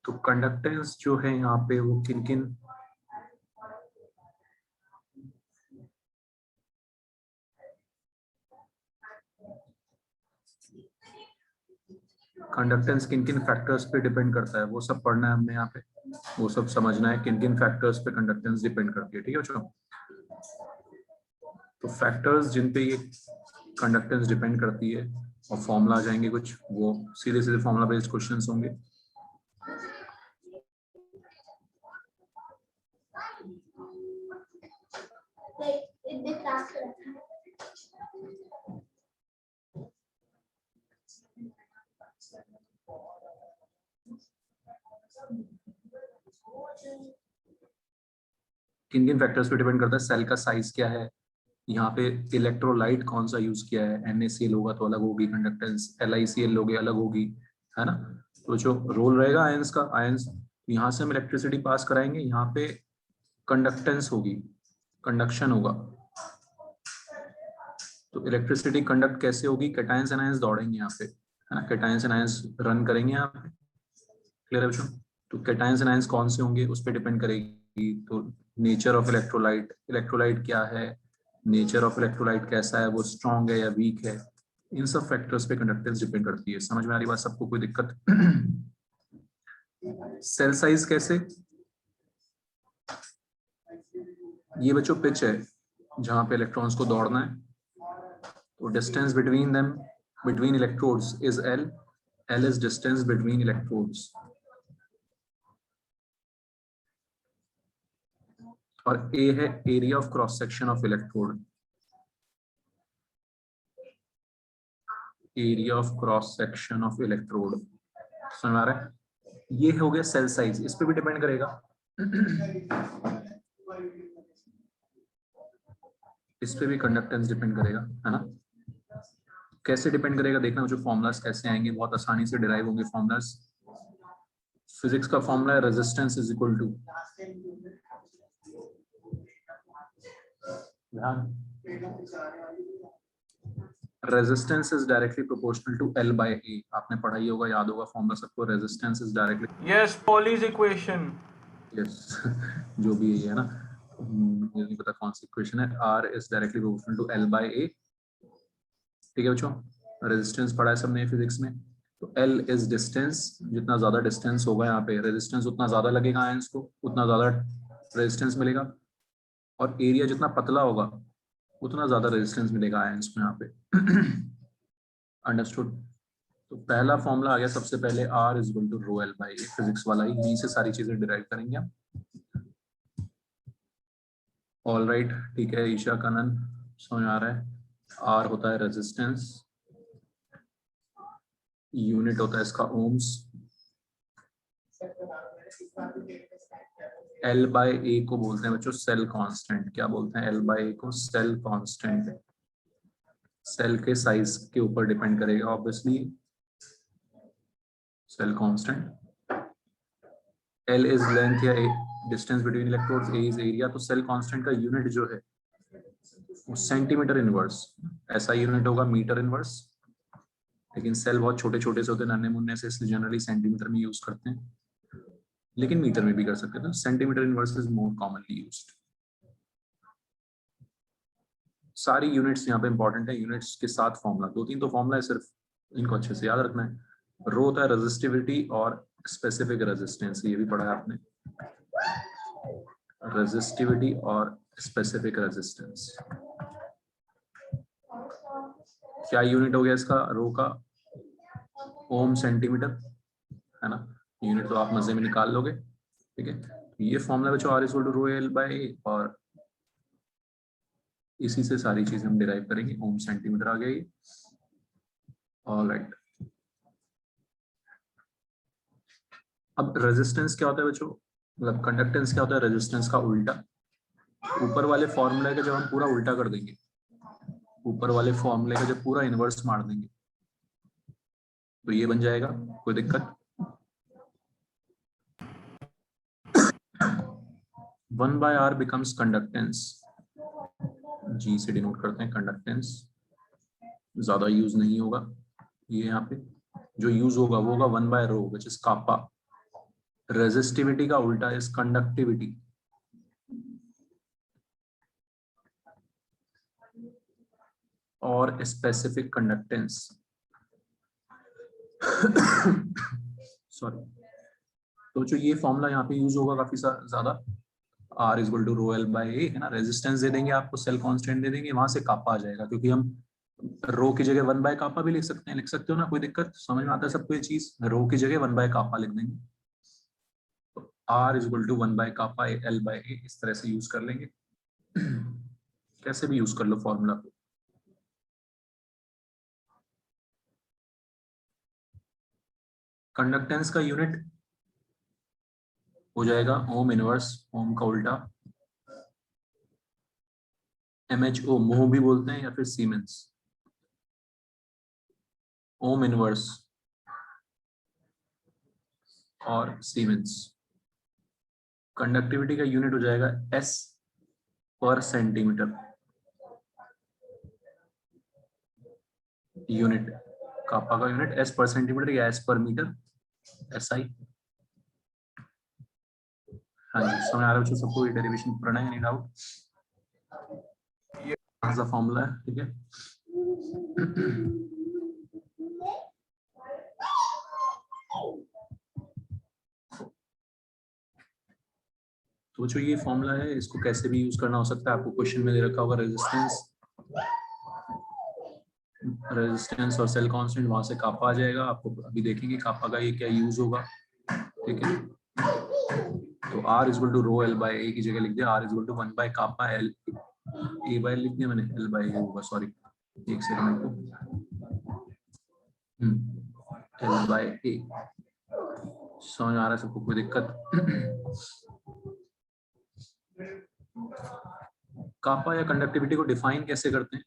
तो कंडक्टेंस जो है यहाँ पे वो किन किन फैक्टर्स पे डिपेंड करता है वो सब पढ़ना है हमने यहाँ पे, वो सब समझना है किन किन फैक्टर्स पे कंडक्टेंस डिपेंड करती है। ठीक है बच्चों, तो फैक्टर्स जिन पे ये कंडक्टेंस डिपेंड करती है और फॉर्मूला आ जाएंगे कुछ, वो सीधे सीधे फॉर्मूला बेस्ड क्वेश्चंस होंगे। किन किन फैक्टर्स पे डिपेंड करता है, सेल का साइज क्या है, यहाँ पे इलेक्ट्रोलाइट कौन सा यूज किया है, NaCl होगा तो अलग होगी कंडक्टेंस, LiCl लोगे अलग होगी, है ना। तो जो रोल रहेगा आयंस का, आयंस यहाँ से हम इलेक्ट्रिसिटी पास कराएंगे, यहाँ पे कंडक्टेंस होगी, कंडक्शन होगा। तो इलेक्ट्रिसिटी कंडक्ट कैसे होगी, कैटायंस एनायंस दौड़ेंगे यहाँ पे, है ना, कैटायंस एनायंस रन करेंगे यहाँ पे। क्लियर है बच्चों। तो कैटायंस एनायंस कौन से होंगे उस पर डिपेंड करेगी। तो नेचर ऑफ इलेक्ट्रोलाइट, इलेक्ट्रोलाइट क्या है, नेचर ऑफ इलेक्ट्रोलाइट कैसा है, वो स्ट्रॉन्ग है या वीक है, इन सब फैक्टर्स पे कंडक्टेंस डिपेंड करती है। समझ में आ रही बात सबको, कोई दिक्कत? सेल साइज कैसे, ये बच्चों पिच है जहां पे इलेक्ट्रॉन्स को दौड़ना है, तो distance between them, between electrodes is L, L is distance between electrodes, और A है area of cross section of electrode, area of cross section of electrode. समझ आ रहा है, ये हो गया सेल साइज, इस पे भी डिपेंड करेगा। इस पे भी कंडक्टेंस डिपेंड करेगा, है ना। कैसे डिपेंड करेगा देखना, जो फॉर्मुलास कैसे आएंगे, बहुत आसानी से डिराइव होंगे फॉर्मुलास। फिजिक्स का फॉर्मूला है resistance is equal to, resistance is directly proportional to L by A। आपने पढ़ा ही होगा, याद होगा फॉर्मूला सबको, resistance is directly, yes Pauli's equation, yes जो भी है ना, मुझे नहीं पता कौन सी इक्वेशन है, R is directly proportional to L by A। ठीक है बच्चों, रेजिस्टेंस पढ़ा है सबने फिजिक्स में। तो L इज डिस्टेंस, जितना ज्यादा डिस्टेंस होगा यहाँ पे रेजिस्टेंस उतना ज्यादा लगेगा आयंस को, उतना ज्यादा रेजिस्टेंस मिलेगा, और एरिया जितना पतला होगा उतना ज्यादा रेजिस्टेंस मिलेगा आयंस को यहाँ पे। अंडरस्टूड। तो पहला फॉर्मूला आ गया सबसे पहले, R is equal to rho L by A, physics वाला ही, यहीं से सारी चीजें डिराइव करेंगे हम। ऑल राइट, ठीक है ईशा कनन, समझ आ रहा है। R होता है रेजिस्टेंस, यूनिट होता है इसका ओम्स, L बाय A को बोलते हैं बच्चों सेल कांस्टेंट। क्या बोलते हैं L बाय A को? Cell constant. सेल के साइज के ऊपर डिपेंड करेगा obviously, cell constant. L is length या distance between electrodes, A is area. तो सेल कांस्टेंट का यूनिट जो है वो सेंटीमीटर इनवर्स, ऐसा यूनिट होगा मीटर इनवर्स, लेकिन सेल बहुत छोटे छोटे से होते हैं, नन्हे मुन्ने से, इसलिए जनरली सेंटीमीटर में यूज करते हैं, लेकिन मीटर में भी कर सकते हैं। Centimetre inverse is more commonly used. सारी यूनिट्स यहाँ पे इंपॉर्टेंट है, यूनिट्स के साथ फॉर्मूला, दो तीन तो फॉर्मूला है सिर्फ, इनको अच्छे से याद रखना है। रो होता है रेजिस्टिविटी और स्पेसिफिक रेजिस्टेंस, ये भी पढ़ा है आपने, रेजिस्टिविटी और स्पेसिफिक रेजिस्टेंस। क्या यूनिट हो गया इसका रो का? ओम सेंटीमीटर, है ना, यूनिट तो आप मजे में निकाल लोगे। ठीक है, ये फॉर्मूला बच्चों R is equal to rho L by A, और इसी से सारी चीजें हम डिराइव करेंगे। ओम सेंटीमीटर आ गया ये। ऑलराइट, अब रेजिस्टेंस क्या होता है बच्चों, मतलब कंडक्टेंस क्या होता है? रेजिस्टेंस का उल्टा। ऊपर वाले फॉर्मूले का जब हम पूरा उल्टा कर देंगे, ऊपर वाले फॉर्मूले का जब पूरा इनवर्स मार देंगे तो ये बन जाएगा, कोई दिक्कत? 1/R बिकम्स कंडक्टेंस, G से डिनोट करते हैं कंडक्टेंस, ज्यादा यूज नहीं होगा ये, यहाँ पे जो यूज होगा वो होगा 1/ρ विच इज कापा। रेजिस्टिविटी का उल्टा इज कंडक्टिविटी। और स्पेसिफिक कंडक्टेंस। सॉरी। तो जो ये फॉर्मूला यहाँ पे यूज होगा काफी ज्यादा, R is equal to rho L by A, है ना। रेजिस्टेंस दे देंगे आपको, सेल कांस्टेंट दे देंगे, वहां से कापा आ जाएगा, क्योंकि हम रो की जगह 1 बाय कापा भी लिख सकते हैं, लिख सकते हो ना, कोई दिक्कत, समझ में आता है सबको ये चीज। रो की जगह 1 बाय कापा लिख देंगे, तो R is equal to 1 by kappa L by A, इस तरह से यूज कर लेंगे। कैसे भी यूज कर लो फॉर्मूला को। कंडक्टेंस का यूनिट हो जाएगा ओम इनवर्स, ओम का उल्टा MHO, मोह भी बोलते हैं, या फिर सीमेंस। ओम इनवर्स और सीमेंस। कंडक्टिविटी का यूनिट हो जाएगा S पर सेंटीमीटर। यूनिट कापा का यूनिट S पर सेंटीमीटर या S पर मीटर, SI। हाँ जी, समझ आ रहा है सबको, ये डेरिवेशन पढ़ना है, एनी डाउट? ये फॉर्मूला है, ठीक है। तो जो ये फॉर्मूला है, इसको कैसे भी यूज करना हो सकता है, आपको क्वेश्चन में दे रखा होगा रेजिस्टेंस और सेल कांस्टेंट, वहां से कापा आ जाएगा, आपको अभी देखेंगे कापा का ये क्या यूज होगा, ठीक है। तो R is equal to rho L by A की जगह लिख दिया, R is equal to 1 by kappa L, A by लिख दिया मैंने, एल बाय ए होगा, सॉरी एक सेकंड को, एल बाय ए। समझ आ रहा है सबको, कोई दिक्कत? कापा या कंडक्टिविटी को डिफाइन कैसे करते हैं?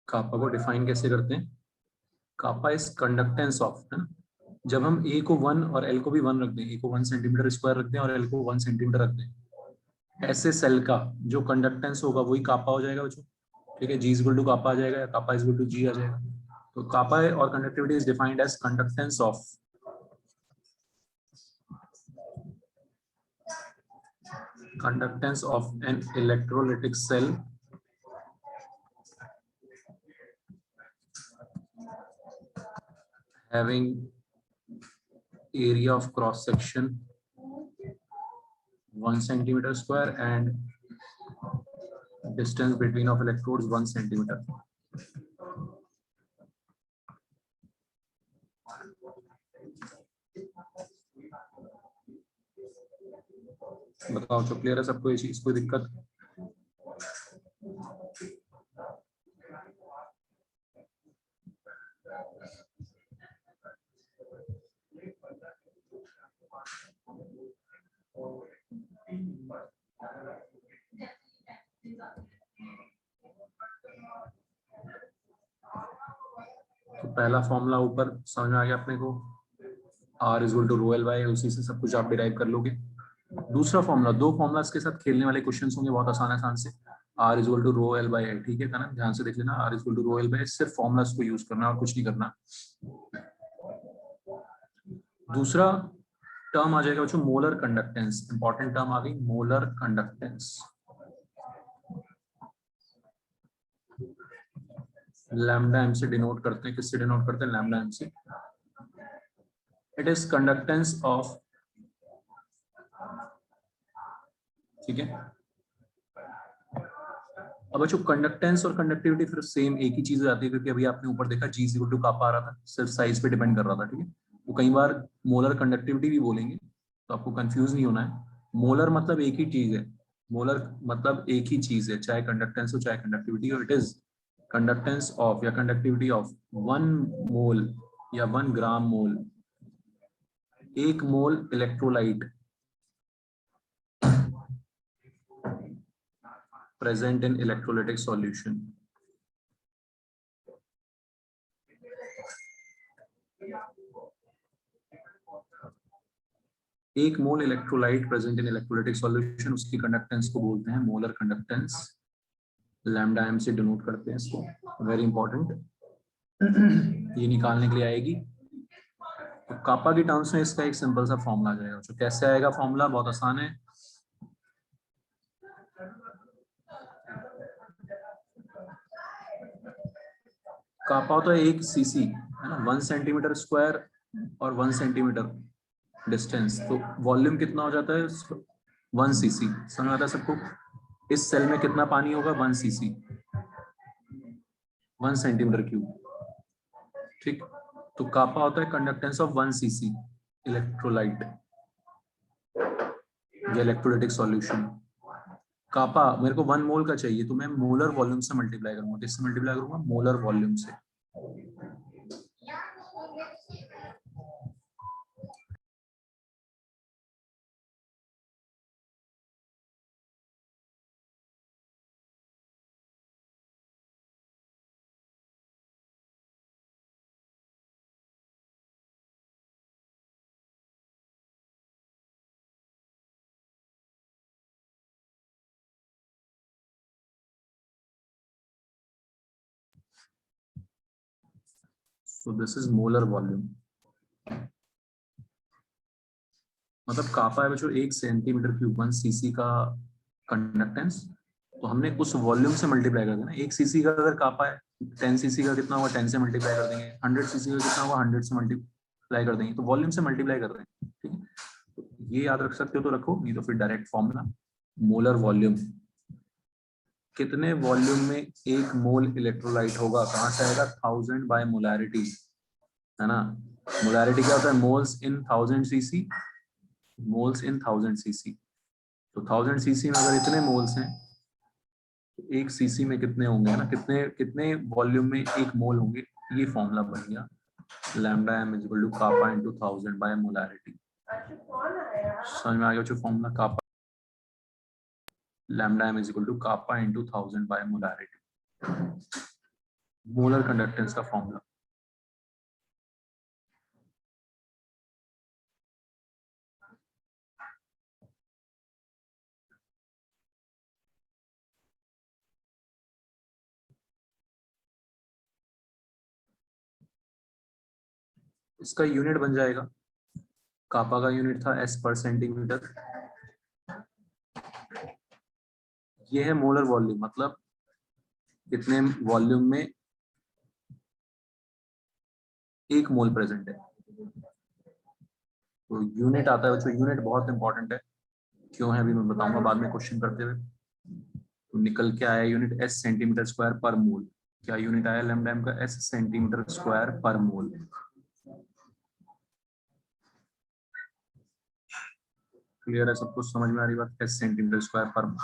कापा को डिफाइन कैसे करते हैं? कापा इज कंडक्टेंस ऑफ, है ना। जब हम ए को 1 और एल को भी 1 रख दें, ए को 1 सेंटीमीटर स्क्वायर रख दें और एल को 1 सेंटीमीटर रख दें, ऐसे सेल का जो कंडक्टेंस होगा वही कापा हो जाएगा बच्चों, ठीक है। G is equal to kappa आ जाएगा, या kappa is equal to G आ जाएगा। तो कापा है और conductivity is defined as conductance of, an electrolytic cell having area of cross section 1 centimeter square and distance between of electrodes 1 centimeter. बताओ, तो क्लियर है सबको ये चीज, कोई दिक्कत? तो पहला फॉर्मूला ऊपर समझ में आ गया अपने को, R is equal to rho L by, उसी से सब कुछ आप डिराइव कर लोगे। दूसरा फॉर्मूला, दो फॉर्मूलास के साथ खेलने वाले क्वेश्चंस होंगे, बहुत आसान आसान से। R is equal to rho L by, ठीक है ना, ध्यान से देख लेना, R is equal to rho L by, सिर्फ फॉर्मूलास को यूज करना और कुछ नहीं करना। दूसरा टर्म आ जाएगा बच्चों मोलर कंडक्टेंस, इंपॉर्टेंट टर्म आ गई, मोलर कंडक्टेंस। लैम्डा एम से डिनोट करते हैं, किससे डिनोट करते हैं? लैम्डा एम से। इट इज कंडक्टेंस ऑफ, ठीक है। अब बच्चों कंडक्टेंस और कंडक्टिविटी फिर सेम एक ही चीज आती है, क्योंकि अभी आपने ऊपर देखा जी इक्वल टू कापा आ रहा था, सिर्फ साइज पे डिपेंड कर रहा था, ठीक है। तो कई बार मोलर कंडक्टिविटी भी बोलेंगे, तो आपको कंफ्यूज नहीं होना है। मोलर मतलब एक ही चीज है, मोलर मतलब एक ही चीज है, चाहे कंडक्टेंस हो चाहे कंडक्टिविटी हो। इट इज कंडक्टेंस ऑफ या कंडक्टिविटी ऑफ 1 मोल या 1 gram mole, 1 mole electrolyte present in electrolytic solution. एक mole electrolyte present in electrolytic solution, उसकी कंडक्टेंस को बोलते हैं मोलर कंडक्टेंस, लैम्डा एम से डिनोट करते हैं इसको, वेरी इंपॉर्टेंट। ये निकालने के लिए आएगी तो कापा की टर्म्स में इसका एक सिंपल सा फॉर्मूला आ जाएगा। जो कैसे आएगा फॉर्मूला, बहुत आसान है। कापा होता है 1 सीसी, है ना, 1 सेंटीमीटर स्क्वायर और 1 सेंटीमीटर डिस्टेंस, तो वॉल्यूम कितना हो जाता है 1 सीसी। समझ आता है सबको? इस सेल में कितना पानी होगा 1 सीसी, 1 सेंटीमीटर क्यूब, ठीक। तो कापा होता है कंडक्टेंस ऑफ 1 सीसी इलेक्ट्रोलाइट या इलेक्ट्रोलाइटिक सॉल्यूशन। कापा मेरे को 1 मोल का चाहिए, तो मैं मोलर वॉल्यूम से मल्टीप्लाई करूंगा। किससे मल्टीप्लाई करूंगा? मोलर वॉल्यूम से। So this is molar volume। मतलब कापा है बच्चों 1 सेंटीमीटर क्यूब 1 सीसी का कंडक्टेंस, तो हमने उस वॉल्यूम से मल्टीप्लाई कर देना। 1 सीसी का अगर कापा है 10 सीसी का कितना हुआ 10 से मल्टीप्लाई कर देंगे, 100 सीसी का कितना हुआ 100 से मल्टीप्लाई कर देंगे, तो वॉल्यूम से मल्टीप्लाई कर रहे हैं, ठीक है। तो ये याद रख सकते हो तो रखो, नहीं तो फिर डायरेक्ट फॉर्मूला मोलर वॉल्यूम। कितने वॉल्यूम में 1 मोल इलेक्ट्रोलाइट होगा, कहाँ से आएगा? 1000 बाय मोलैरिटी, है ना। मोलैरिटी क्या होता है? मोल्स इन 1000 सीसी, मोल्स इन 1000 सीसी। तो 1000 सीसी में अगर इतने मोल्स हैं तो 1 सीसी में कितने होंगे, है ना, कितने कितने वॉल्यूम में 1 मोल होंगे। ये फॉर्मूला बन गया, lambda M is equal to kappa into 1000 by molarity. समझ में आ गया जो formula? Kappa lambda M is equal to kappa into 1000 by molarity, molar conductance का फॉर्मूला। इसका यूनिट बन जाएगा, कापा का यूनिट था एस पर सेंटीमीटर, ये है मोलर वॉल्यूम, मतलब कितने वॉल्यूम में 1 मोल प्रेजेंट है। तो यूनिट आता है बच्चों, यूनिट बहुत इंपॉर्टेंट है, क्यों है अभी मैं बताऊंगा बाद में क्वेश्चन करते हुए। तो निकल के आया यूनिट एस सेंटीमीटर स्क्वायर पर मोल। क्या यूनिट आया लैम्डा एम का? एस सेंटीमीटर स्क्वायर पर मोल। क्लियर है? सब कुछ समझ में आ रही बात? एस सेंटीमीटर स्क्वायर पर मोल।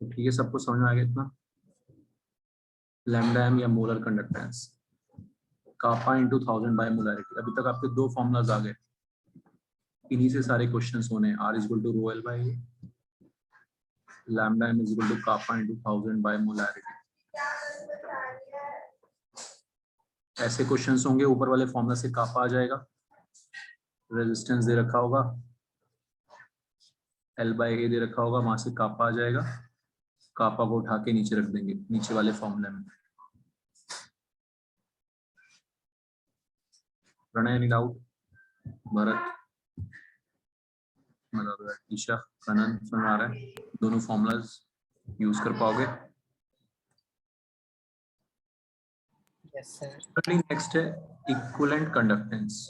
तो ठीक है, सबको समझ में आ गया इतना? लैम्डा एम या molar conductance, kappa into 1000 by molarity. अभी तक आपके 2 फॉर्मूलाज आ गए, इन्हीं से सारे क्वेश्चंस होने। R is equal to rho L by A, lambda M is equal to kappa into 1000 by molarity. ऐसे क्वेश्चंस होंगे, ऊपर वाले फॉर्मूला से कापा आ जाएगा, रेजिस्टेंस दे रखा होगा, एल बाय ए दे रखा होगा, वहां से कापा आ जाएगा, कापा को उठा के नीचे रख देंगे नीचे वाले फॉर्मूले में। Pranay any doubt? भरत, मतलब ईशा, कनन, समझ आ रहा है? दोनों फॉर्मूलाज यूज कर पाओगे? Yes sir. नेक्स्ट है इक्विवेलेंट कंडक्टेंस।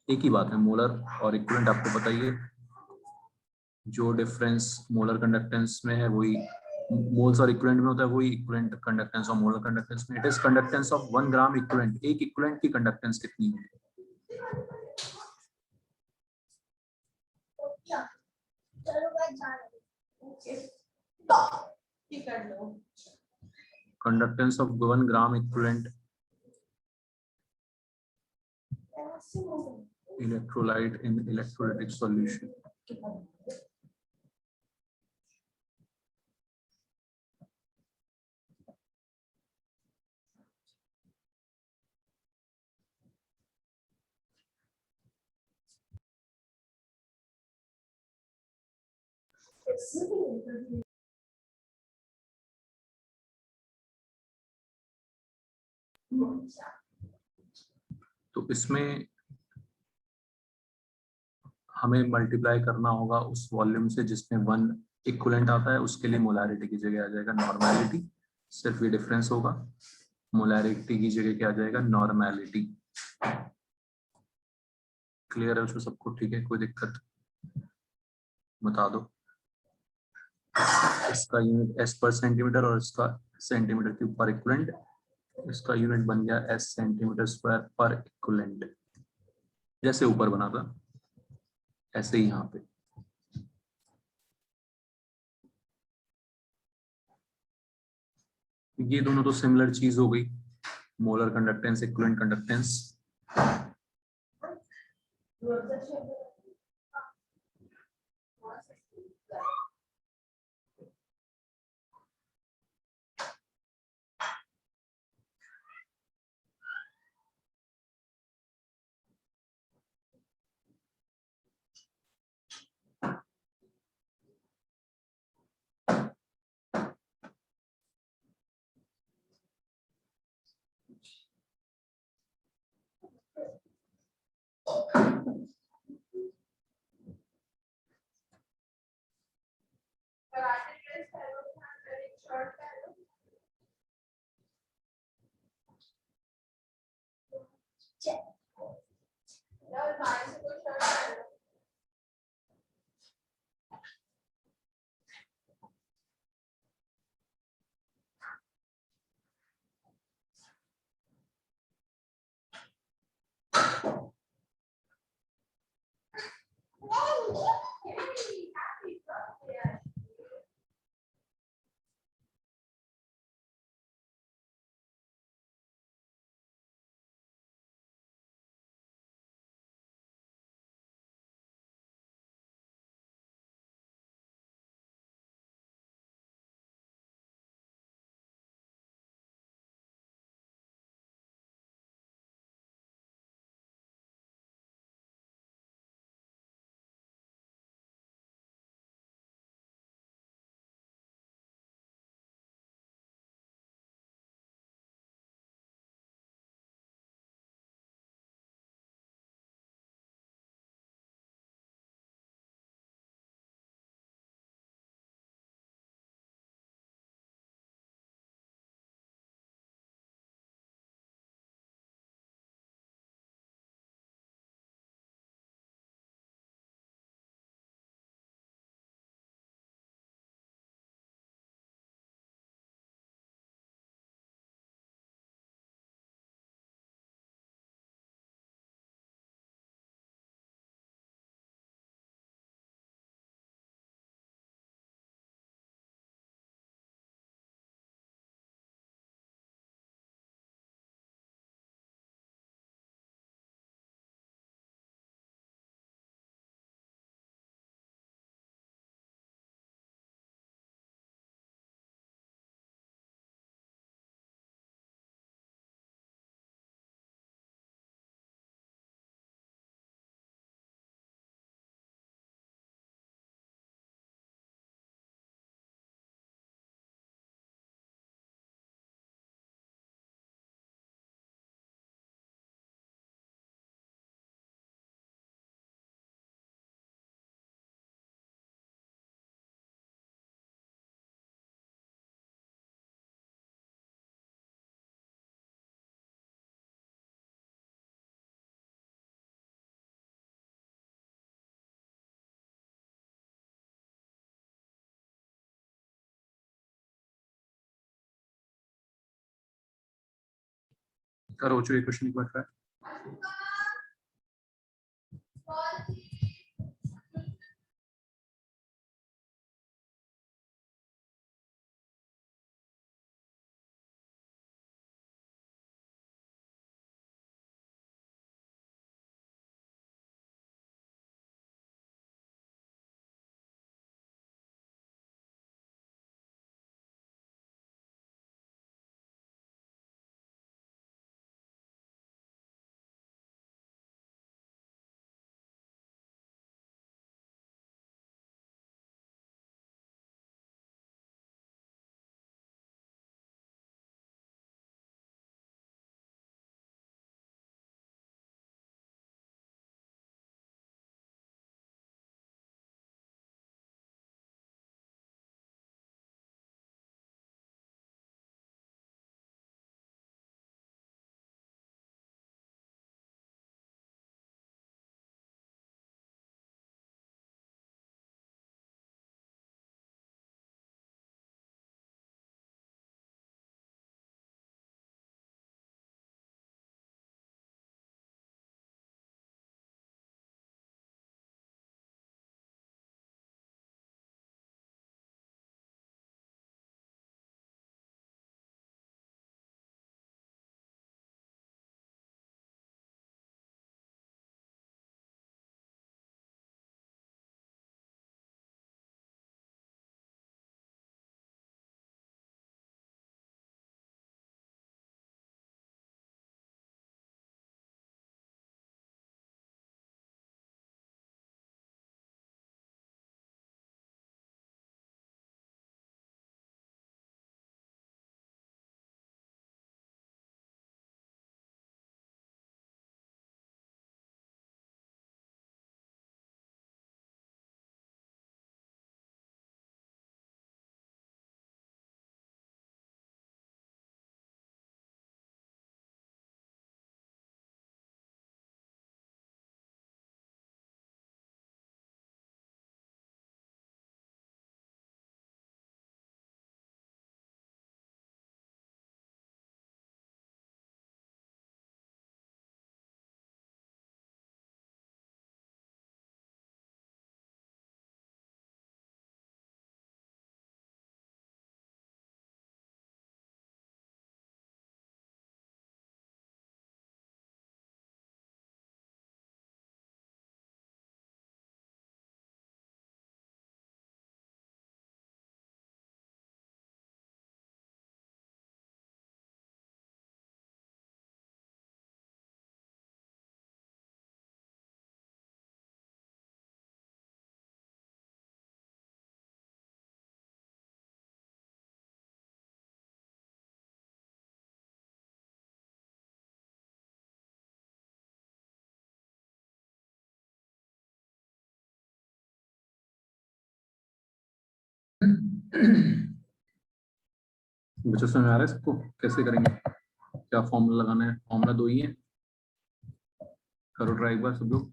एक ही बात है, मोलर और इक्विवेलेंट आपको पता ही है। जो डिफरेंस मोलर कंडक्टेंस में है वही मोल्स और इक्विवेलेंट में होता है, वही इक्विवेलेंट कंडक्टेंस और मोलर कंडक्टेंस में। It is conductance of 1 gram equivalent. एक इक्विवेलेंट की कंडक्टेंस कितनी है? conductance of 1 gram equivalent electrolyte in electrolytic solution. तो इसमें हमें मल्टीप्लाई करना होगा उस वॉल्यूम से जिसमें 1 इक्विवेलेंट आता है, उसके लिए मोलारिटी की जगह आ जाएगा नॉर्मेलिटी, सिर्फ ये डिफरेंस होगा। मोलारिटी की जगह क्या आ जाएगा, नॉर्मेलिटी। क्लियर है उसको सबको? ठीक है, कोई दिक्कत बता दो। इसका यूनिट एस पर सेंटीमीटर और इसका सेंटीमीटर क्यूब पर इक्विवेलेंट, इसका यूनिट बन गया S centimetre square per equivalent. जैसे ऊपर बना था ऐसे ही यहाँ पे। ये दोनों तो सिमिलर चीज हो गई, मोलर कंडक्टेंस इक्विवेलेंट कंडक्टेंस। करो क्वेश्चन एक बार ट्राई। बच्चों समझ आ रहा है सबको कैसे करेंगे, क्या फॉर्मूला लगाना है? फॉर्मूला दो ही है, करो ट्राई एक बार सब लोग।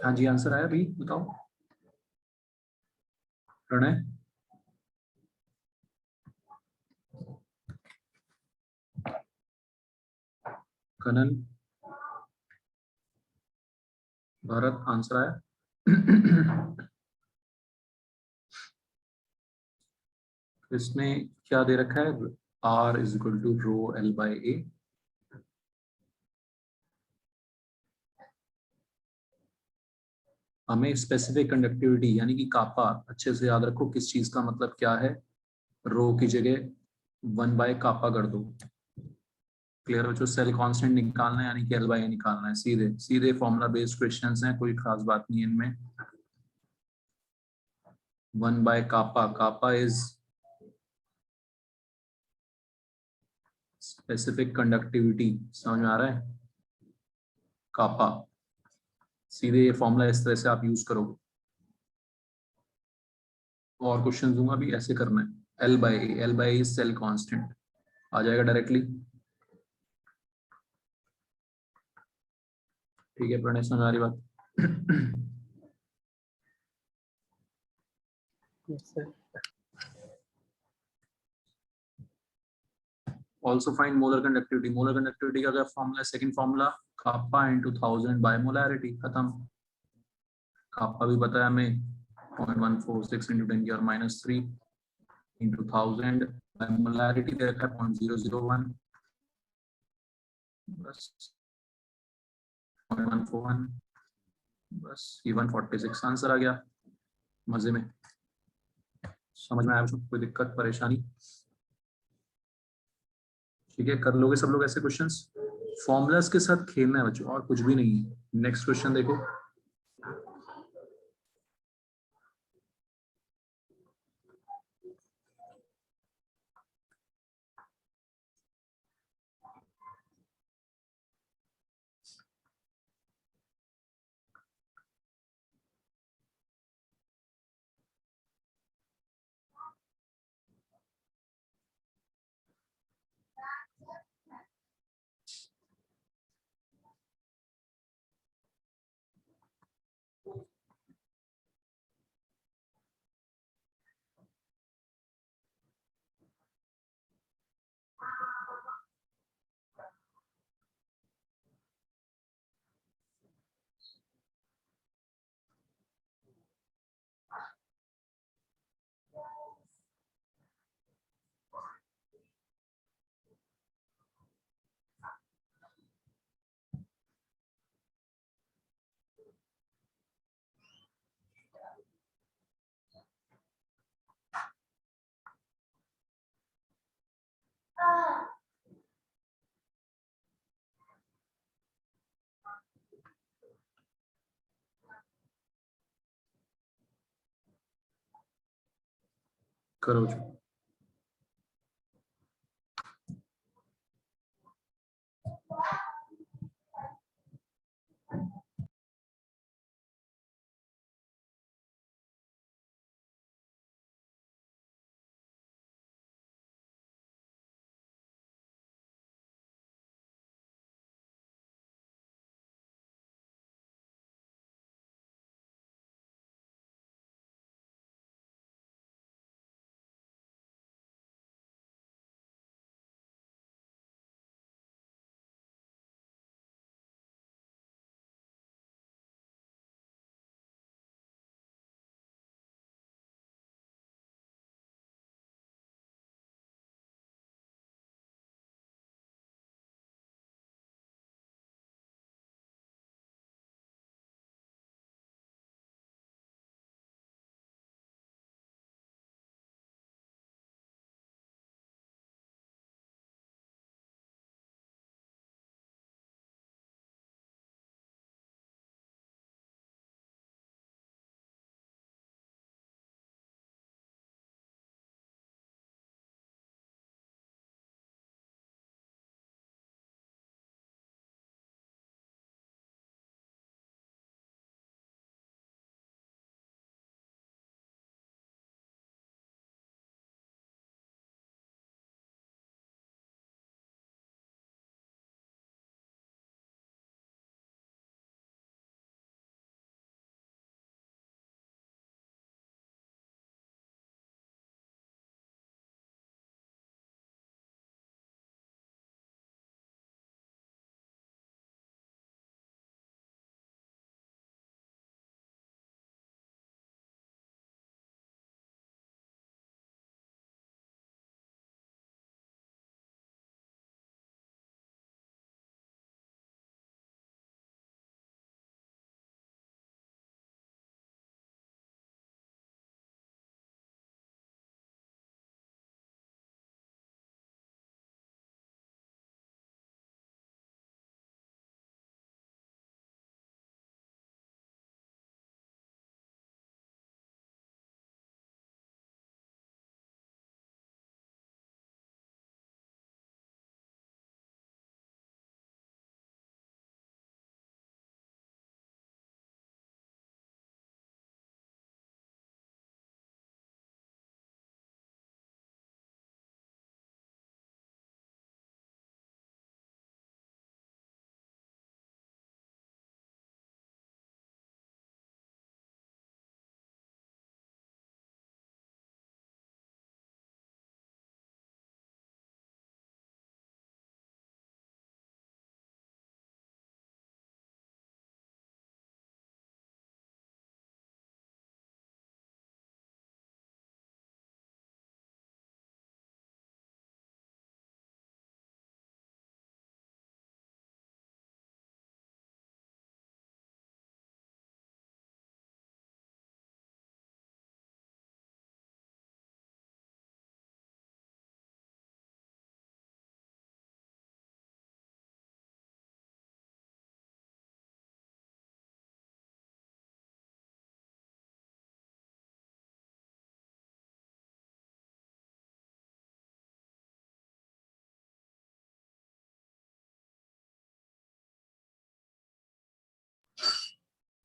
हाँ जी, आंसर आया भाई, बताओ। प्रणय, कनन, भारत, आंसर आया। इसमें क्या दे रखा है? R is equal to rho L by A. हमें स्पेसिफिक कंडक्टिविटी यानी कि कापा अच्छे से याद रखो, किस चीज का मतलब क्या है। रो की जगह 1 बाय कापा कर दो। क्लियर हो? जो सेल कांस्टेंट निकालना है यानी कि L बाई ए निकालना है। सीधे सीधे फॉर्मूला बेस्ड क्वेश्चंस हैं, कोई खास बात नहीं है इनमें। 1 by kappa, kappa is specific conductivity. समझ में आ रहा है? कापा, सीधे ये फॉर्मूला इस तरह से आप यूज करोगे। और क्वेश्चन दूंगा भी, ऐसे करना है। L by A cell constant आ जाएगा डायरेक्टली। ठीक है प्रणय, समझ आ रही बात? Yes, sir. Also find molar conductivity. Molar conductivity का क्या फॉर्मूला है? Second formula, kappa into 1000 by molarity, खत्म। कापा भी पता है हमें, 0.146 इंटू 10⁻³ इंटू 1000 बाय मोलैरिटी दे रखा है 0.001, बस 0.141, बस ये 146 आंसर आ गया। मजे में। समझ में आया बच्चों? कोई दिक्कत परेशानी? ठीक है, कर लोगे सब लोग ऐसे क्वेश्चंस। फॉर्मूलाज के साथ खेलना है बच्चों, और कुछ भी नहीं है। नेक्स्ट क्वेश्चन देखो। करो बच्चों।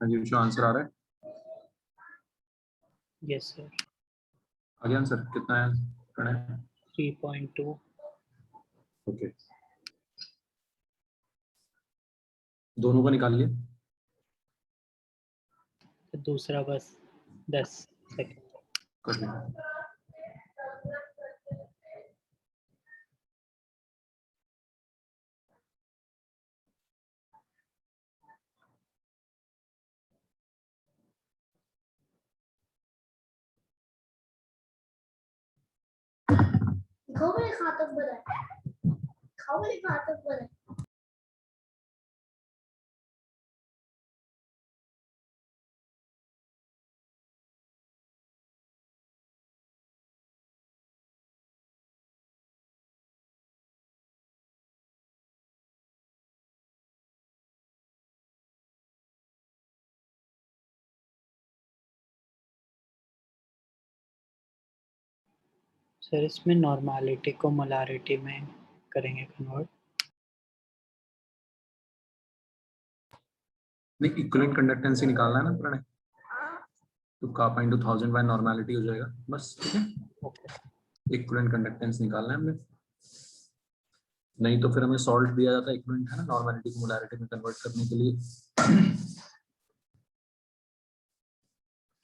हाँ जी बच्चों, आंसर आ रहा है? Yes, sir. आगे आंसर कितना है? करना है 3.2. ओके, दोनों का निकाल लिए। तो दूसरा बस 10 सेकंड. कर लिया। खाओ खातक बना खाओ खातक बना सर इसमें नॉर्मलिटी को मोलारिटी में करेंगे कन्वर्ट। नहीं, इक्विवेलेंट कंडक्टेंस ही निकालना है ना प्रणय, तो कापा इंटू 1000 बाय नॉर्मलिटी हो जाएगा बस, ठीक है। ओके इक्विवेलेंट कंडक्टेंस निकालना है हमने, नहीं तो फिर हमें सॉल्ट दिया जाता है इक्विवेलेंट, है ना, नॉर्मलिटी को मोलारिटी में कन्वर्ट करने के लिए।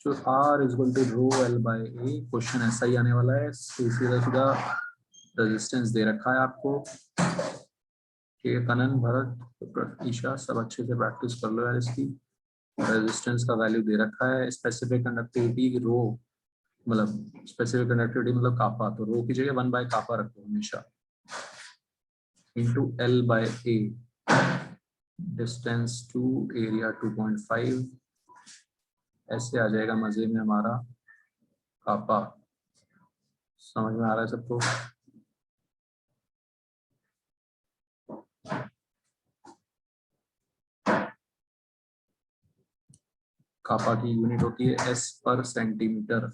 So R is equal to rho L by A, question ऐसा ही आने वाला है, सीधा सीधा रेजिस्टेंस दे रखा है आपको। ठीक है, कनन, भरत, ईशा सब अच्छे से प्रैक्टिस कर लो यार इसकी। रेजिस्टेंस का वैल्यू दे रखा है, स्पेसिफिक कंडक्टिविटी रो, मतलब स्पेसिफिक कंडक्टिविटी मतलब कापा, तो रो की जगह 1 बाय कापा रखो हमेशा, into L by A, distance to area 2.5, ऐसे आ जाएगा मजे में हमारा कापा। समझ में आ रहा है सबको? कापा की यूनिट होती है S per centimetre.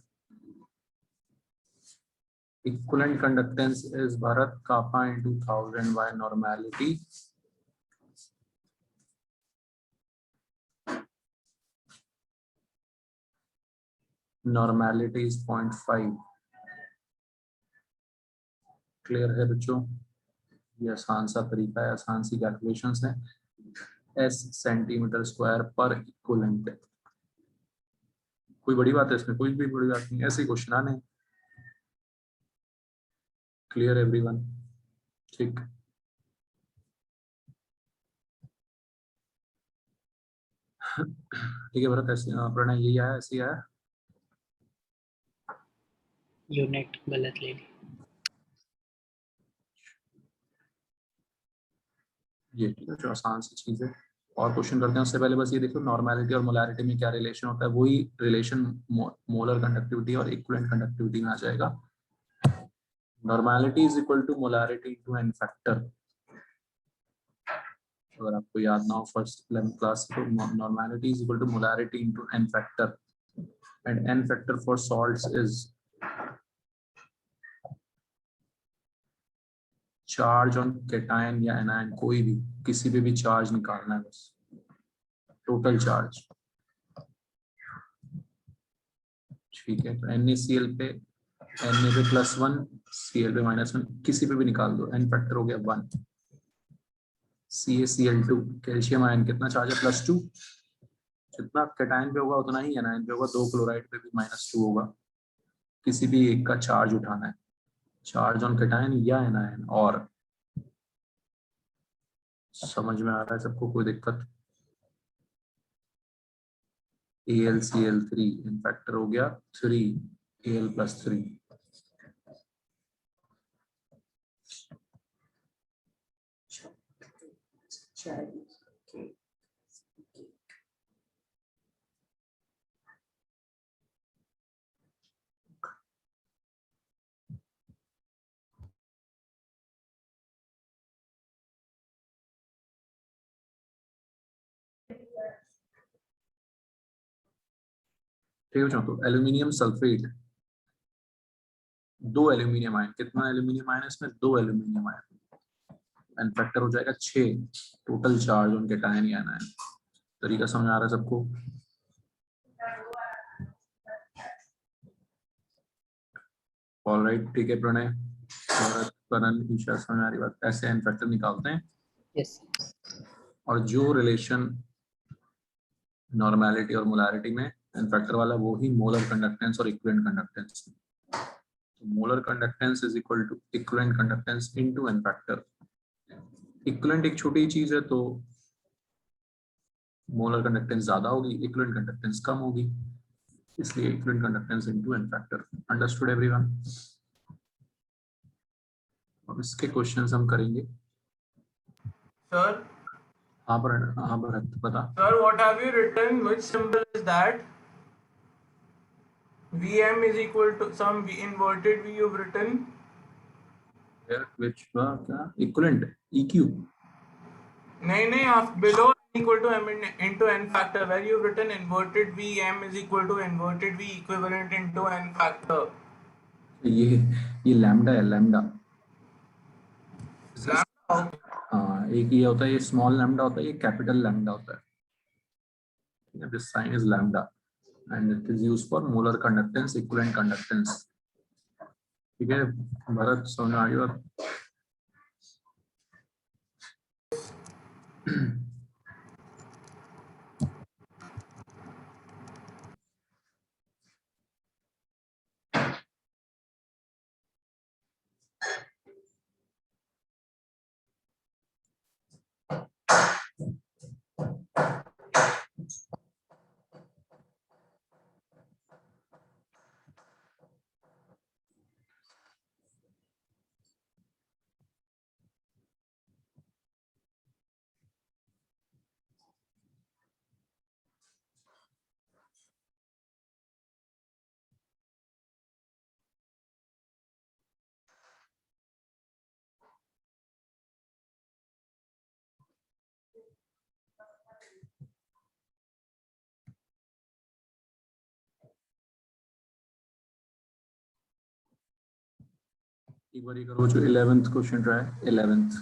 Equivalent conductance is भारत kappa into 1000 by normality. Normality is 0.5। Clear है बच्चों? ये आसान सा तरीका है, आसान सी कैलकुलेशंस है। S centimetre square per equivalent, कोई बड़ी बात है इसमें? कोई भी बड़ी बात नहीं, ऐसे ही क्वेश्चन आने। Clear everyone? ठीक, ठीक है भरत, ऐसे प्रणय यही आया, ऐसे ही आया। यूनिट गलत ले ली। ये ठीक है, जो आसान सी चीज है। और क्वेश्चन करते हैं उससे पहले बस ये देखो, नॉर्मलिटी और मोलारिटी में क्या रिलेशन होता है, वही रिलेशन मोलर कंडक्टिविटी और इक्विवेलेंट कंडक्टिविटी में आ जाएगा। Normality is equal to molarity into N factor. अगर आपको याद ना हो फर्स्ट 11th क्लास, तो normality is equal to molarity into N factor, and N factor for salts is charge on cation या एनायन, कोई भी किसी पे भी चार्ज निकालना है बस, टोटल चार्ज। ठीक है, तो NaCl पे Na पे +1, Cl पे -1, किसी पे भी निकाल दो, n फैक्टर हो गया 1। CaCl2 कैल्शियम आयन कितना चार्ज है? +2। जितना कैटायन पे होगा उतना ही एनायन पे होगा, 2 क्लोराइड पे भी -2 होगा। किसी भी एक का चार्ज उठाना है, चार्ज ऑन कैटायन या एनायन। और समझ में आ रहा है सबको? कोई दिक्कत? AlCl3 इन फैक्टर हो गया 3, Al+3। ठीक है, तो एल्यूमिनियम सल्फेट, 2 एल्यूमिनियम आयन, कितना एल्यूमिनियम आयन है इसमें? 2 एल्यूमिनियम आयन, एन फैक्टर हो जाएगा 6, टोटल चार्ज उनके कैटायन या एनायन। तरीका समझ आ रहा है सबको? ऑलराइट, ठीक है प्रणय, करण, ईशा, समझ आ रही बात? ऐसे एन फैक्टर निकालते हैं। यस और जो रिलेशन नॉर्मलिटी और मोलारिटी में एन फैक्टर वाला, वो ही मोलर कंडक्टेंस और equivalent conductance. Molar conductance is equal to equivalent conductance into N factor. Equivalent एक छोटी चीज है, तो मोलर कंडक्टेंस ज्यादा होगी, इक्विवेलेंट कंडक्टेंस कम होगी, इसलिए equivalent conductance into N factor. Understood everyone? अब इसके क्वेश्चंस हम करेंगे। सर, हाँ भरत बता। sir, what have you written? Which symbol is that? Vm is equal to some inverted V you've written. Which क्या? Equivalent EQ. नहीं, आप below equal to m into n factor, where you've written inverted V, m is equal to inverted V equivalent into n factor. ये lambda है, lambda. Lambda. हाँ, एक ये होता है, ये स्मॉल लैम्डा होता है, ये कैपिटल लैम्डा होता है। This sign is lambda and it is used for molar conductance, equivalent conductance. ठीक है भरत, समझ में आ गई बात? एक बार ये करो जो 11th क्वेश्चन रहा है, 11th।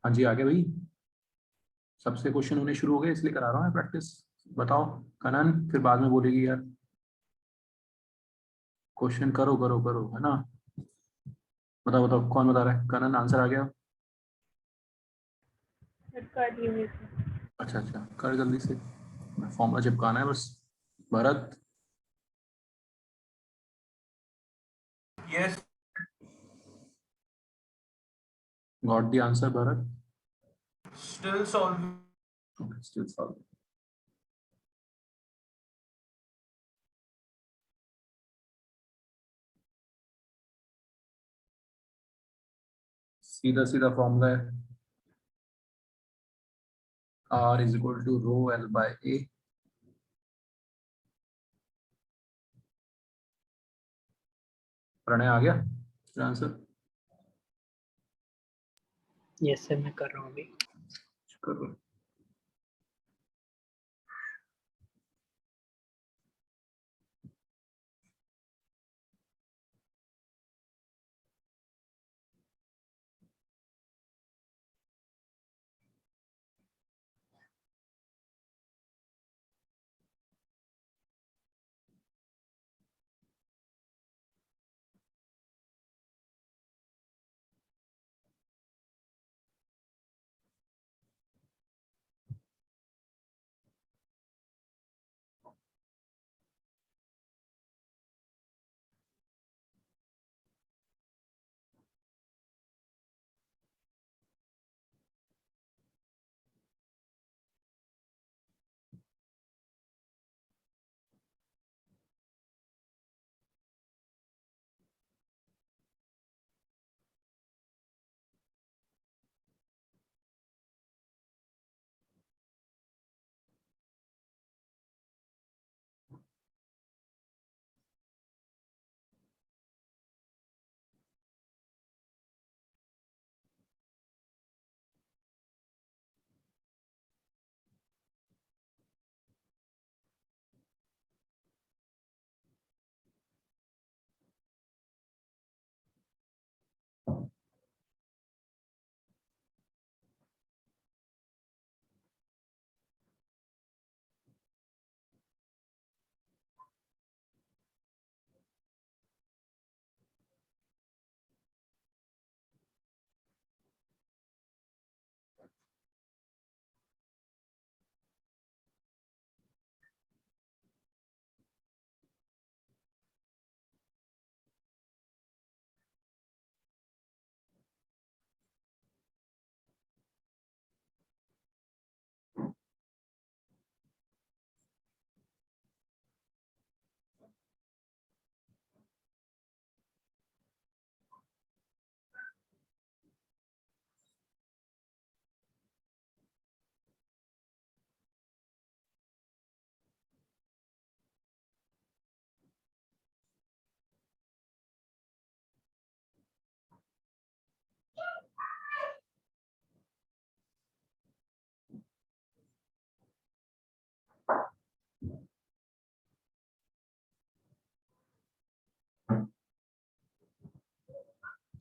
हाँ जी, आगे भाई। सबसे क्वेश्चन होने शुरू हो गए, इसलिए करा रहा हूँ मैं प्रैक्टिस। बताओ कनन, फिर बाद में बोलेगी यार क्वेश्चन करो करो करो, है ना। बताओ बताओ कौन बता रहा है? कनन आंसर आ गया? कर दिए हुए थे। अच्छा अच्छा, कर जल्दी से, फॉर्मूला चिपकाना है बस। Bharat, Yes. Got the answer Bharat? Still solving. Still solve. सीधा सीधा फॉर्मूला है, R is equal to rho L by A। Pranay आ गया आंसर? यस सर, मैं कर रहा हूँ अभी। करो।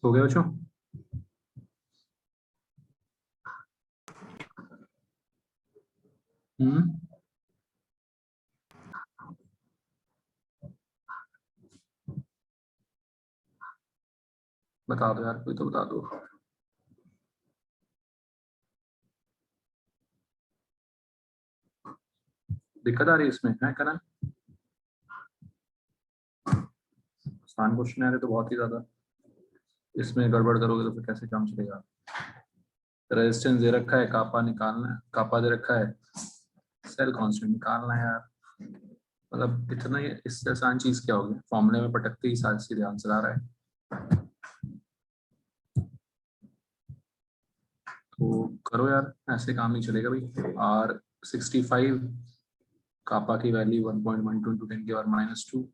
हो गया बच्चों? बता दो यार, कोई तो बता दो। दिक्कत आ रही है इसमें, है कनन? आसान क्वेश्चन आ रहे तो बहुत ही ज्यादा, इसमें गड़बड़ करोगे तो फिर कैसे काम चलेगा। रेजिस्टेंस दे रखा है, कापा निकालना है, कापा दे रखा है, सेल कांस्टेंट निकालना है यार। मतलब इतना ही, इससे आसान चीज क्या होगी? फॉर्मूले में पटकते ही साथ सीधे आंसर आ रहा है। तो करो यार, ऐसे काम नहीं चलेगा भाई। R65, कापा की वैल्यू 1.12 into 10 की पावर -2।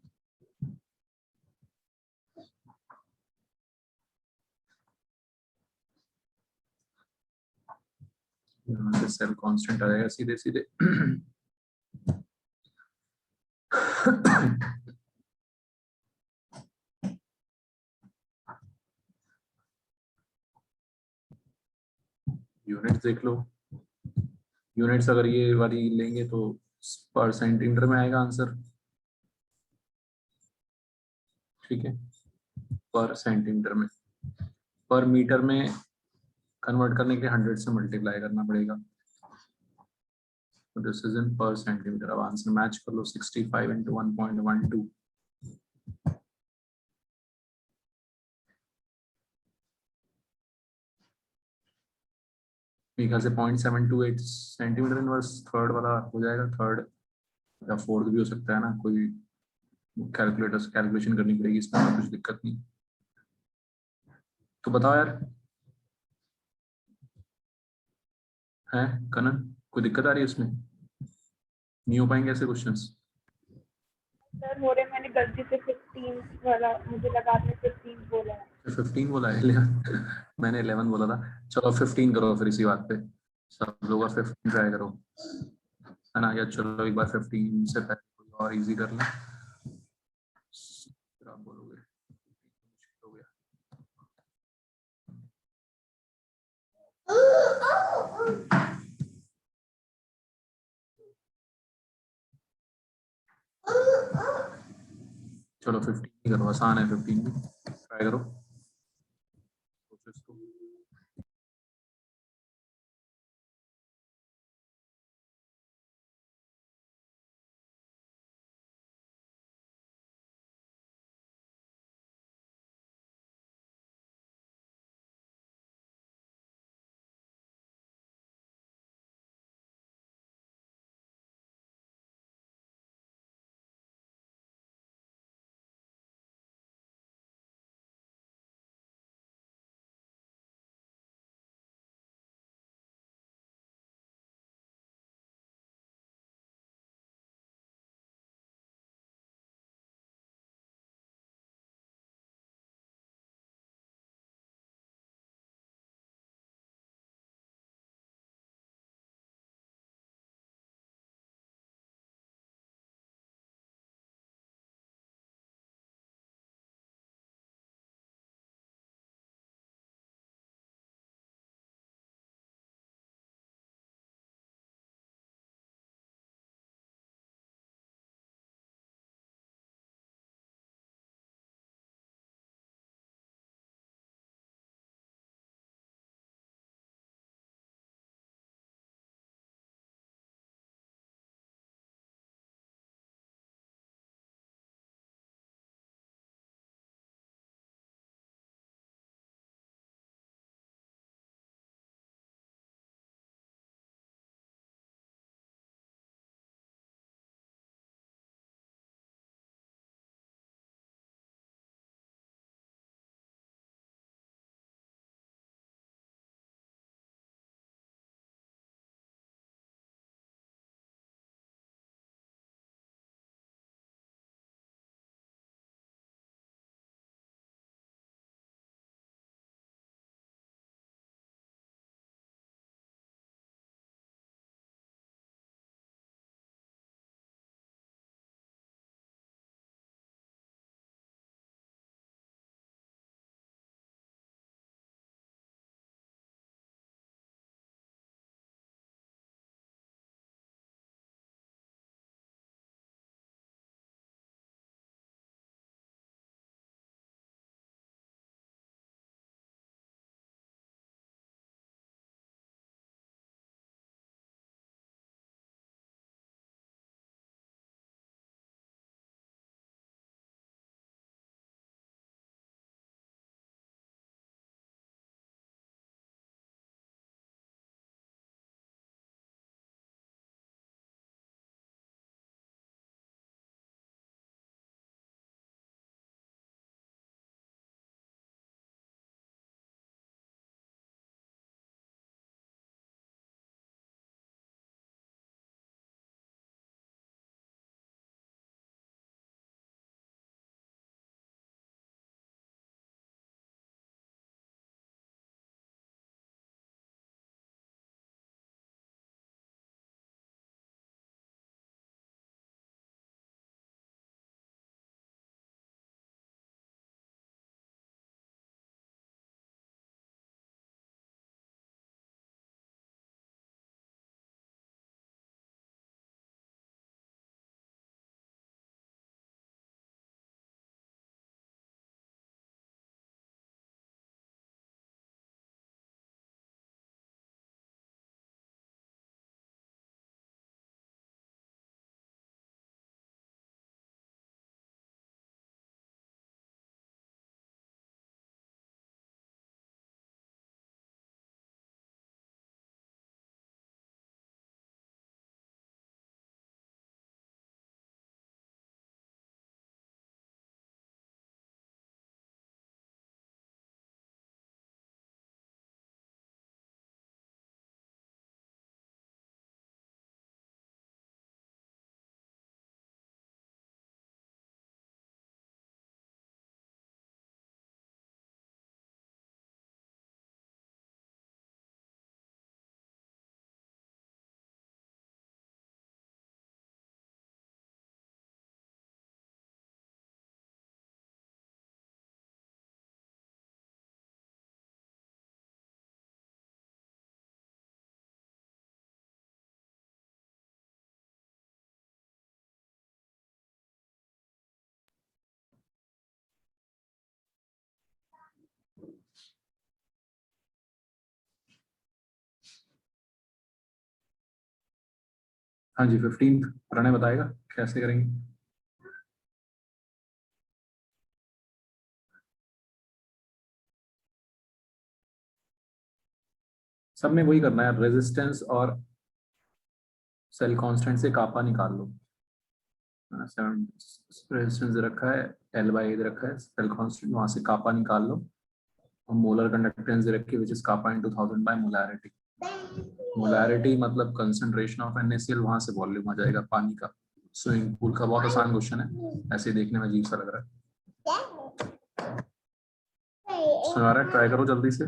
यहाँ से सेल कांस्टेंट आएगा सीधे सीधे। यूनिट्स देख लो, यूनिट्स अगर ये वाली लेंगे तो पर सेंटीमीटर में आएगा आंसर, ठीक है, पर सेंटीमीटर में। पर मीटर में कन्वर्ट करने के लिए 100 से मल्टीप्लाई करना पड़ेगा। दिस इज इन पर सेंटीमीटर। अब आंसर मैच कर लो, 65 इंटू 1.12। मेरे ख्याल से 0.728 सेंटीमीटर इनवर्स थर्ड वाला हो जाएगा, थर्ड या फोर्थ भी हो सकता है ना, कोई कैलकुलेटर से कैलकुलेशन करनी पड़ेगी, इसमें कुछ दिक्कत नहीं। तो बताओ यार, है कनन, कोई दिक्कत आ रही है इसमें? नहीं हो पाएंगे ऐसे क्वेश्चंस? सर हो रहे, मैंने गलती से 15 वाला, मुझे लगा आपने 15 बोला है। 15 बोला है? मैंने 11 बोला था। चलो 15 करो फिर इसी बात पे, सब लोग 15 ट्राई करो, है ना? या चलो एक बार 15 से पहले कोई और इजी कर लें, फिर आप बोलोगे मुश्किल हो गया। चलो 15 करो, आसान है 15 भी, ट्राई करो। हाँ जी 15 प्रणय बताएगा कैसे करेंगे। सब में वही करना है, रेजिस्टेंस और सेल कांस्टेंट से कापा निकाल लो। 7 रेजिस्टेंस रखा है, एल बाई दे रखा है, सेल कांस्टेंट वहां से कापा निकाल लो, और मोलर कंडक्टेंस दे रखी है which is kappa into 1000 by molarity. Molarity मतलब कंसंट्रेशन ऑफ NaCl, वहां से वॉल्यूम आ जाएगा पानी का। स्विमिंग पूल का बहुत आसान क्वेश्चन है, ऐसे देखने में अजीब सा लग रहा है। सुना रहा है, ट्राई करो जल्दी से।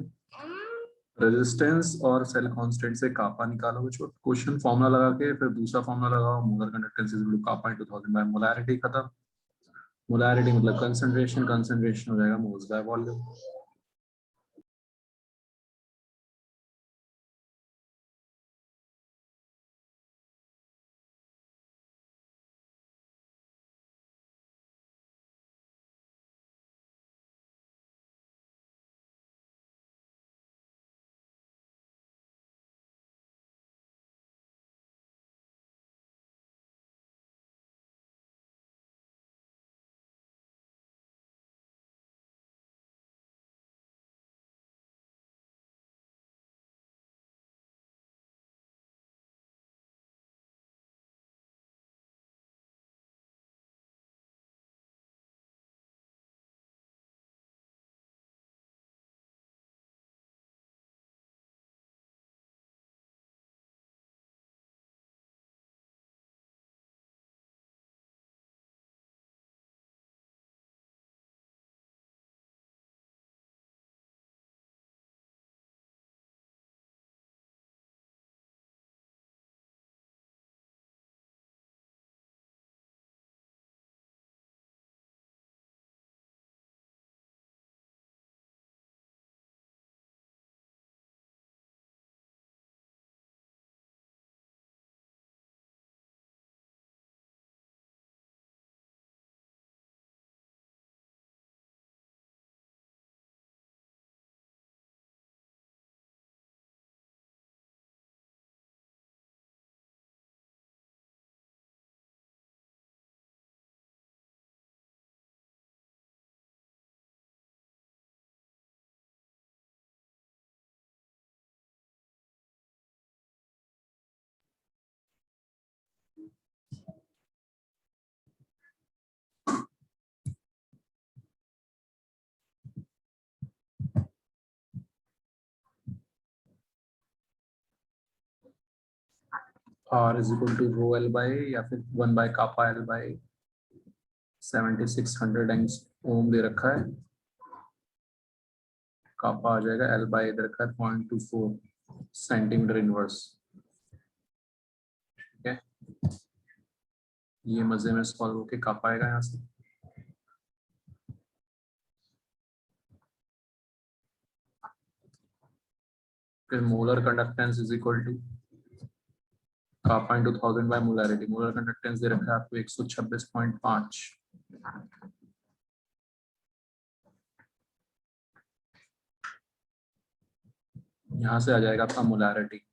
रेजिस्टेंस और सेल कांस्टेंट से कापा निकालो बच्चों, क्वेश्चन फॉर्मूला लगा के फिर दूसरा फॉर्मूला लगाओ, molar conductance is equal to kappa into 1000 by molarity, खत्म। मोलैरिटी मतलब कंसंट्रेशन, कंसंट्रेशन हो जाएगा moles by volume. R is equal to rho L by या फिर 1 by kappa L by 7600 ओम दे रखा है, कापा आ जाएगा L by दे रखा है 0.24 सेंटीमीटर इनवर्स। ठीक है, ये मजे में सॉल्व होके कापा आएगा यहाँ से। फिर molar conductance is equal to kappa into 1000 by molarity. Molar conductance दे रखा है आपको 126.5। यहाँ से आ जाएगा आपका मोलैरिटी।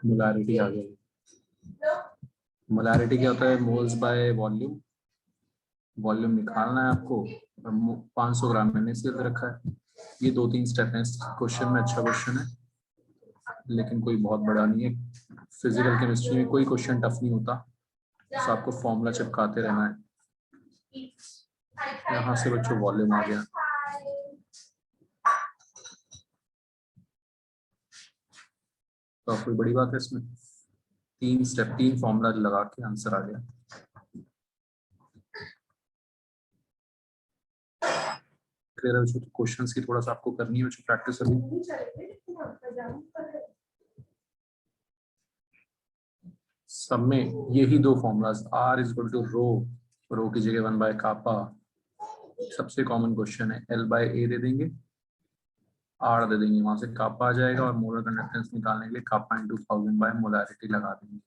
मोलैरिटी आ गई। मोलैरिटी क्या होता है? Moles by volume. वॉल्यूम निकालना है आपको, 500 ग्राम मैंने NaCl रखा है। ये 2-3 स्टेप हैं क्वेश्चन में। अच्छा क्वेश्चन है लेकिन कोई बहुत बड़ा नहीं है। फिजिकल केमिस्ट्री में कोई क्वेश्चन टफ नहीं होता, तो आपको फॉर्मूला चिपकाते रहना है। यहाँ से बच्चों वॉल्यूम आ गया। तो कोई बड़ी बात है इसमें? 3 स्टेप, 3 फॉर्मूला लगा के आंसर आ गया। क्लियर है बच्चों? क्वेश्चंस की थोड़ा सा आपको करनी है बच्चों प्रैक्टिस अभी। सब में यही दो formulas, r is equal to rho की जगह 1 बाय कापा, सबसे कॉमन क्वेश्चन है, l बाय a दे देंगे, r दे देंगे, वहां से कापा आ जाएगा और मोलर कंडक्टेंस निकालने के लिए कापा इंटू 1000 बाय मोलैरिटी लगा देंगे।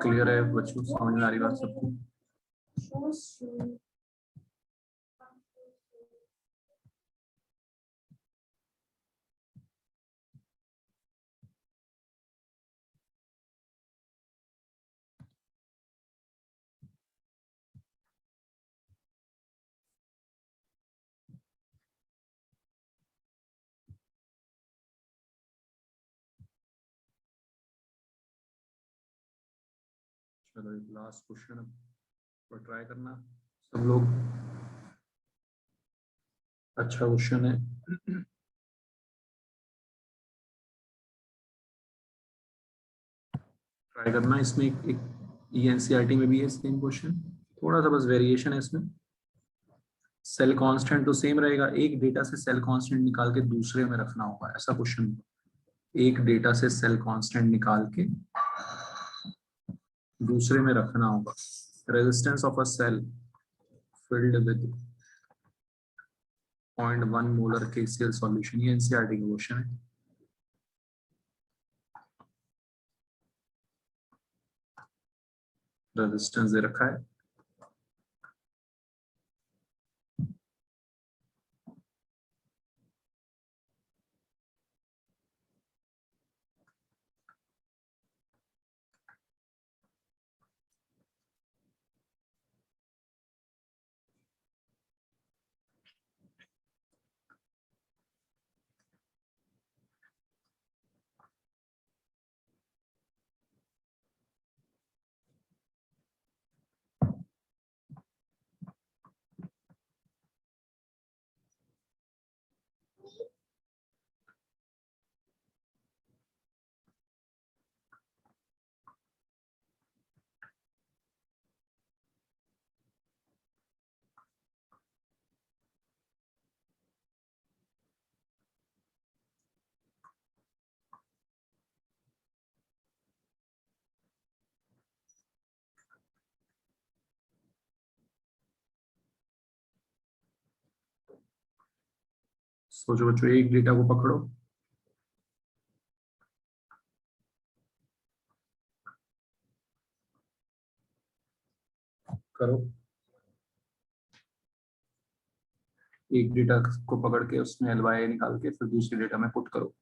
क्लियर है बच्चों, समझ में आ रही बात सबको? चलो एक लास्ट क्वेश्चन पर ट्राई करना सब लोग। अच्छा क्वेश्चन है, ट्राई करना। इसमें एक ENCERT में भी है सेम क्वेश्चन, थोड़ा सा बस वेरिएशन है इसमें। सेल कांस्टेंट तो सेम रहेगा, एक डेटा से सेल कांस्टेंट निकाल के दूसरे में रखना होगा, ऐसा क्वेश्चन। एक डेटा से सेल कांस्टेंट निकाल के दूसरे में रखना होगा। Resistance of a cell filled with 0.1 molar KCl solution, ये NCERT का क्वेश्चन है। रेजिस्टेंस दे रखा है, सोचो बच्चों, एक डेटा को पकड़ो, करो, एक डेटा को पकड़ के उसमें LY निकाल के फिर दूसरे डेटा में पुट करो।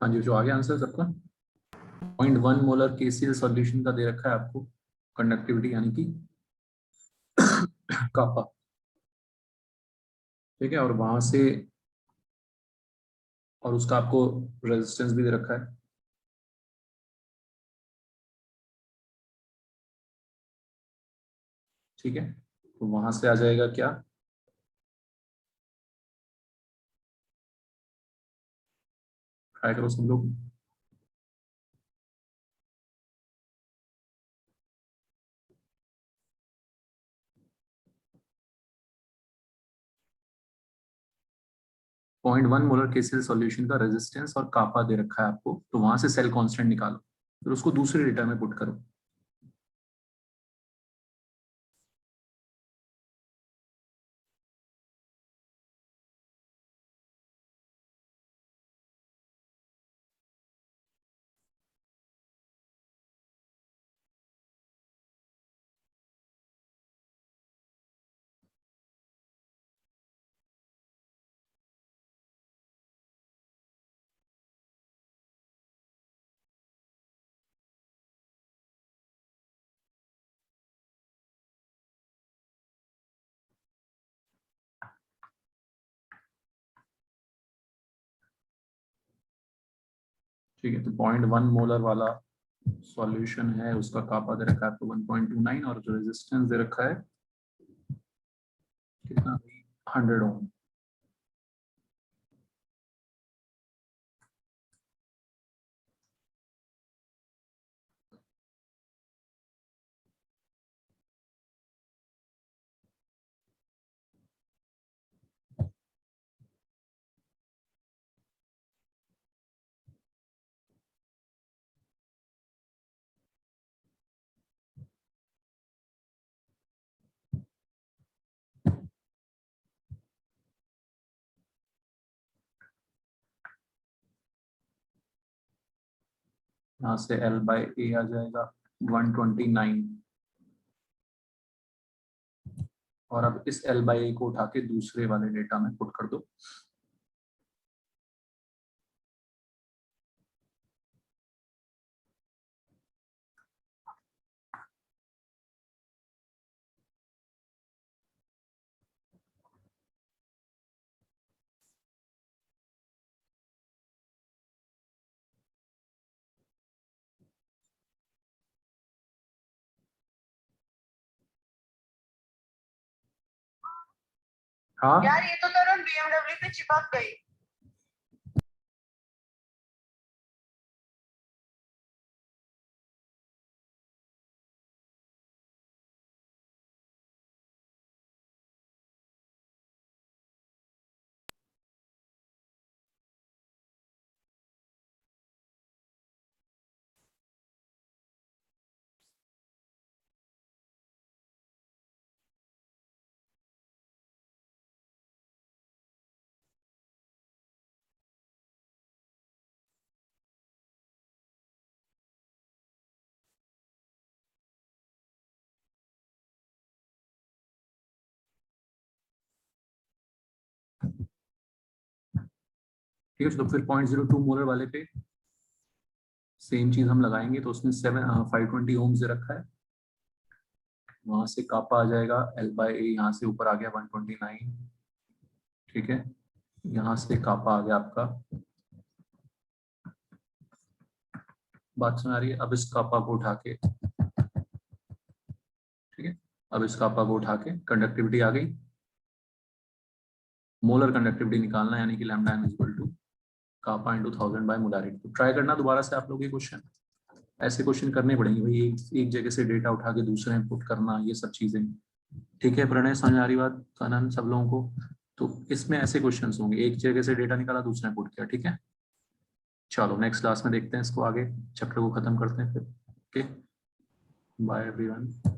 हाँ जी, जो आगे आंसर सबका 0.1 मोलर KCl सॉल्यूशन का दे रखा है आपको कंडक्टिविटी यानी कि कापा, ठीक है, और वहां से और उसका आपको रेजिस्टेंस भी दे रखा है, ठीक है। तो वहां से आ जाएगा क्या, ट्राई करो सब लोग। .1 मोलर KCl सॉल्यूशन का रेजिस्टेंस और कापा दे रखा है आपको, तो वहां से सेल कांस्टेंट निकालो, फिर उसको दूसरे डेटा में पुट करो। ठीक है, तो 0.1 मोलर वाला सॉल्यूशन है, उसका कापा दे रखा है आपको 1.29 और जो रेजिस्टेंस दे रखा है कितना, 100 ओम। यहाँ से L/A आ जाएगा 129, और अब इस L/A को उठा के दूसरे वाले डेटा में पुट कर दो। हाँ यार ये तो तुरंत BMW पे चिपक गई। ठीक है, तो फिर 0.02 मोलर वाले पे सेम चीज हम लगाएंगे, तो उसमें 520 ओम्स दे रखा है, वहां से कापा आ जाएगा L/A, यहाँ से ऊपर आ गया 129, ठीक है, यहाँ से कापा आ गया आपका, बात सुना रही है। अब इस कापा को उठा के, ठीक है, अब इस कापा को उठा के कंडक्टिविटी आ गई, मोलर कंडक्टिविटी निकालना, यानी कि lambda m equal to kappa into 1000 by molarity. तो ट्राई करना दोबारा से आप लोग ये क्वेश्चन, ऐसे क्वेश्चन करने पड़ेंगे भाई, एक जगह से डेटा उठा के दूसरे में पुट करना, ये सब चीजें, ठीक है। प्रणय, समझ आ रही बात आनंद सब लोगों को? तो इसमें ऐसे क्वेश्चंस होंगे, एक जगह से डेटा निकाला दूसरे में पुट किया, ठीक है। चलो नेक्स्ट क्लास में देखते हैं इसको, आगे चैप्टर को खत्म करते हैं फिर। Okay, bye everyone.